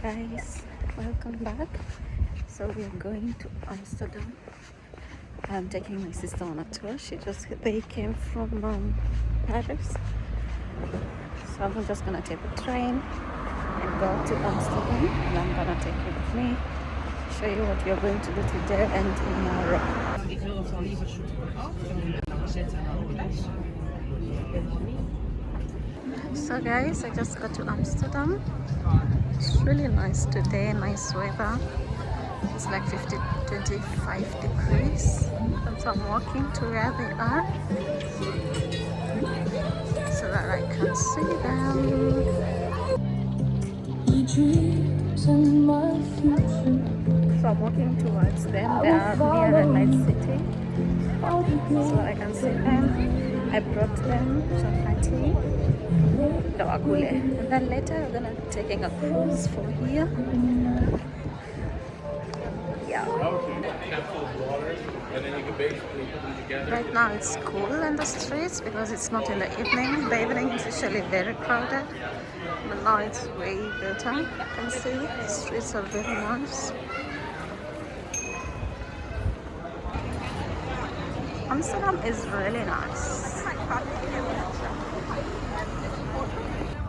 guys, welcome back. So we are going to Amsterdam. I'm taking my sister on a tour. They came from Paris. So I'm just gonna take a train and go to Amsterdam, and I'm gonna take you with me, show you what we are going to do today and tomorrow. Ik wil het dan liever zoeken af. Dan zetten we een prijs. So guys, I just got to Amsterdam. It's really nice today, nice weather. It's like 25 degrees. And so I'm walking to where they are so that I can see them. So I'm walking towards them. They are near the night city, so I can see them. I brought them chapati, dawakule, and then later we're gonna be taking a cruise for here. Yeah. Right now it's cool in the streets because it's not in the evening. The evening is usually very crowded, but now it's way better. You can see the streets are very nice. Amsterdam is really nice.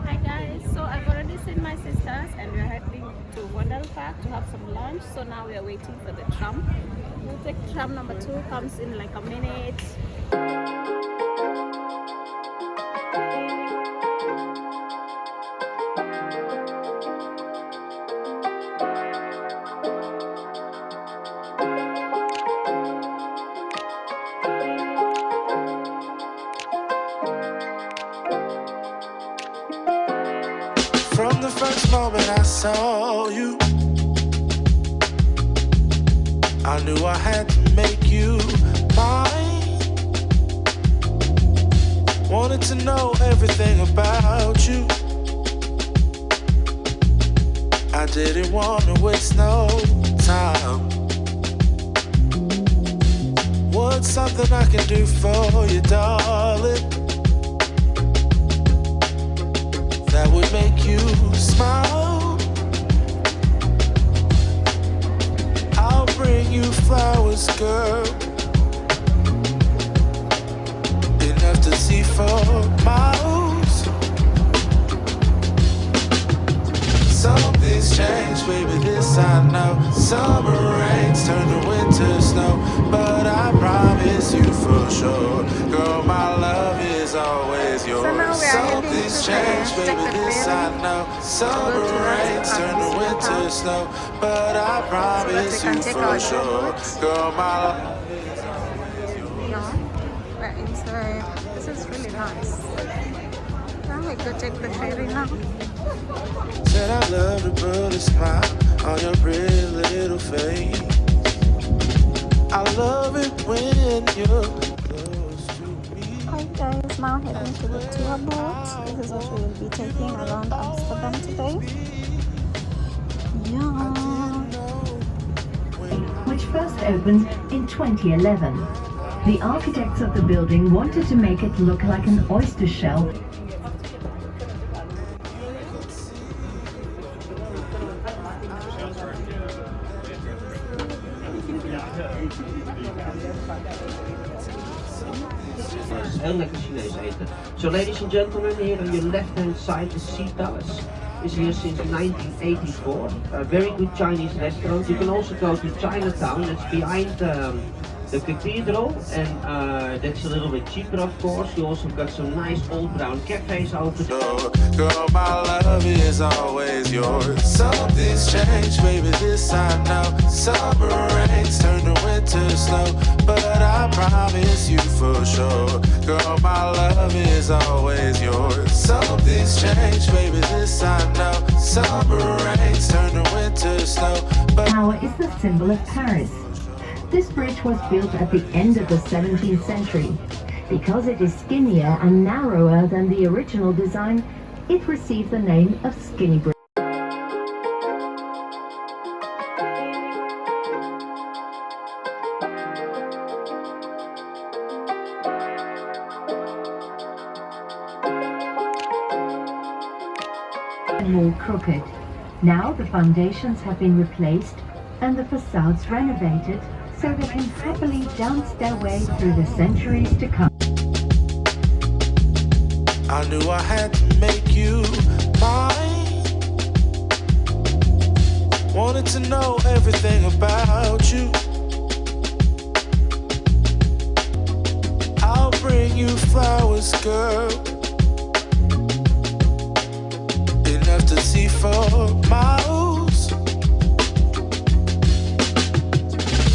Hi guys, so I've already seen my sisters and we're heading to Wondel Park to have some lunch. So now we are waiting for the tram. We'll take tram number 2, comes in like a minute. From the first moment I saw you, I knew I had to make you mine. Wanted to know everything about you. I didn't want to waste no time. What's something I can do for you, darling, that would make you smile? I'll bring you flowers, girl, enough to see for miles. Something's changed, baby, this I know. Summer rains turn to winter snow, but I promise you for sure, girl, my love is always yours. So now we are Something's changed, baby, this I know. Summer rains turn to winter snow, but I promise you for sure, girl, my love is always yours. Yeah, we're inside. This is really nice. Now we go take the ferry now. Said I love to put a smile on your pretty little face. I love it when you're close to me. Hi guys, now heading to the tour boat. This is what we will be taking around Amsterdam today. Yeah. Which first opened in 2011. The architects of the building wanted to make it look like an oyster shell. Heel lekker Chinees eten. So ladies and gentlemen, here on your left hand side, the Sea Palace is here since 1984. A very good Chinese restaurant. You can also go to Chinatown, that's behind the cathedral, and that's a little bit cheaper of course. You also got some nice old brown cafes over there. Girl, my love is always yours. Something's changed, baby, this I know. Summer rains turn to winter snow, but I promise you for sure, girl, my love is always yours. Something's changed, baby, this I know. Summer rains turn to winter snow, but Tower is the symbol of Paris. This bridge was built at the end of the 17th century. Because it is skinnier and narrower than the original design, it received the name of Skinny Bridge. More crooked. Now the foundations have been replaced and the facades renovated so they can happily dance their way through the centuries to come. I knew I had to make you mine. Wanted to know everything about you. I'll bring you flowers, girl. Enough to see for miles.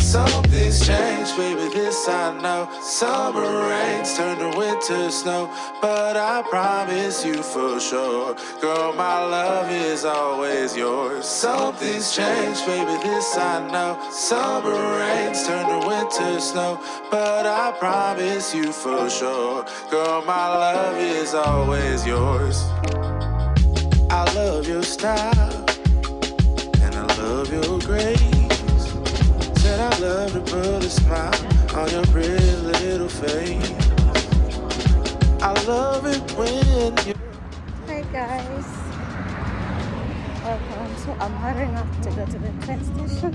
Something's changed, baby, this I know. Summer rains turn to winter snow, but I promise you for sure, girl, my love is always yours. Something's changed, baby, this I know. Summer rains turn to winter snow, but I promise you for sure, girl, my love is always yours. I love your style, and I love your grace. Said I love to put a smile on your pretty little face. I love it when you. Hi guys, welcome. So I'm hurrying up to go to the train station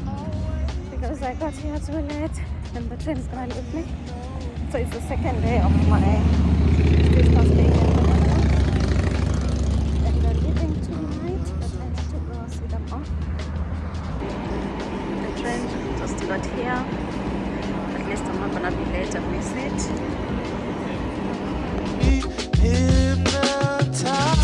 because I got here too late and the train is gonna leave me. So it's the second day of my sister's stay in Canada. And they're leaving tonight, but I need to go see them off. The train just got here. At least I'm not gonna be late and miss it.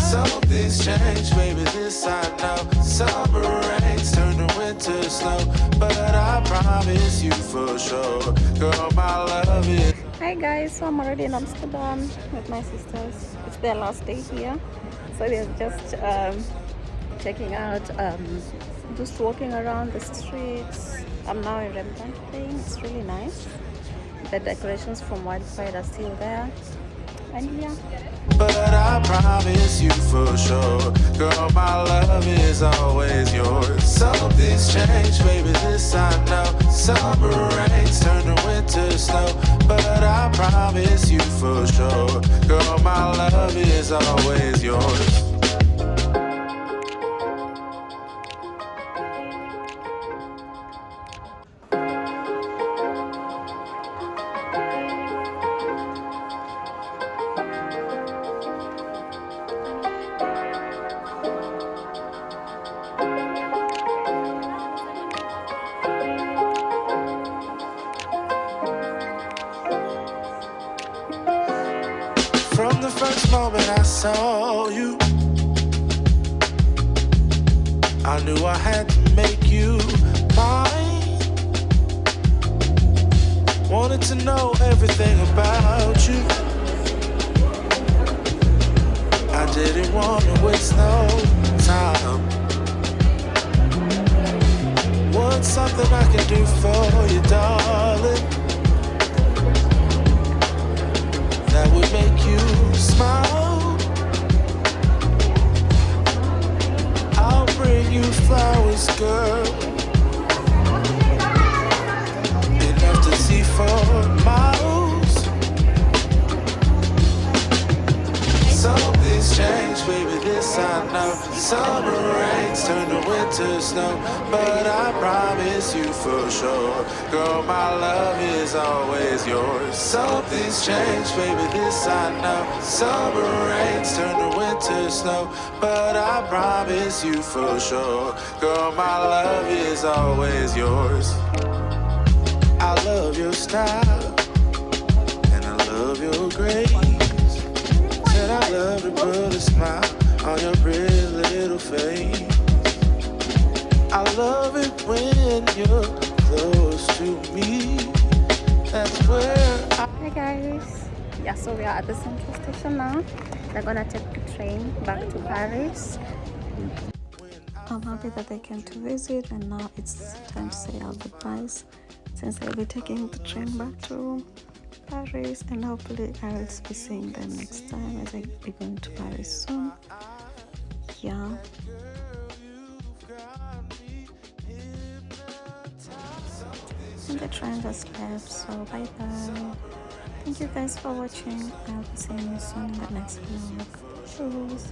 Something's changed, baby, this I know. Summer rains turn to winter snow, but I promise you for sure, girl, my love is. Hi guys, so I'm already in Amsterdam with my sisters. It's their last day here, so they're just checking out, just walking around the streets. I'm now in Rembrandt Lane. It's really nice. The decorations from Wildfire are still there, and yeah. But I promise you for sure, girl, my love is always yours. Something's changed, baby, this I know. Summer rains turn to winter snow, but I promise you for sure, girl, my love is always yours. From the first moment I saw you, I knew I had to make you mine. Wanted to know everything about you. I didn't want to waste no time. What's something I can do for you, darling? That would make you smile. I'll bring you flowers, girl. Enough to see for miles. Something's changed, baby, this I know. Summer rains turn to winter snow, but I promise you for sure, girl, my love is always yours. Something's changed, baby, this I know. Summer rains turn to winter snow, but I promise you for sure, girl, my love is always yours. I love your style, and I love your grace. Said I love to put a smile on your pretty little face. I love it when you're close to me. That's where Hi guys. Yeah, so we are at the central station now. They're gonna take the train back to Paris. I'm happy that they came to visit, and now it's time to say our goodbyes since I'll be taking the train back to Paris, and hopefully I will be seeing them next time as I be going to Paris soon. Yeah. And the train just left, so bye bye. Thank you guys for watching. I'll be seeing you soon in the next vlog. Cheers.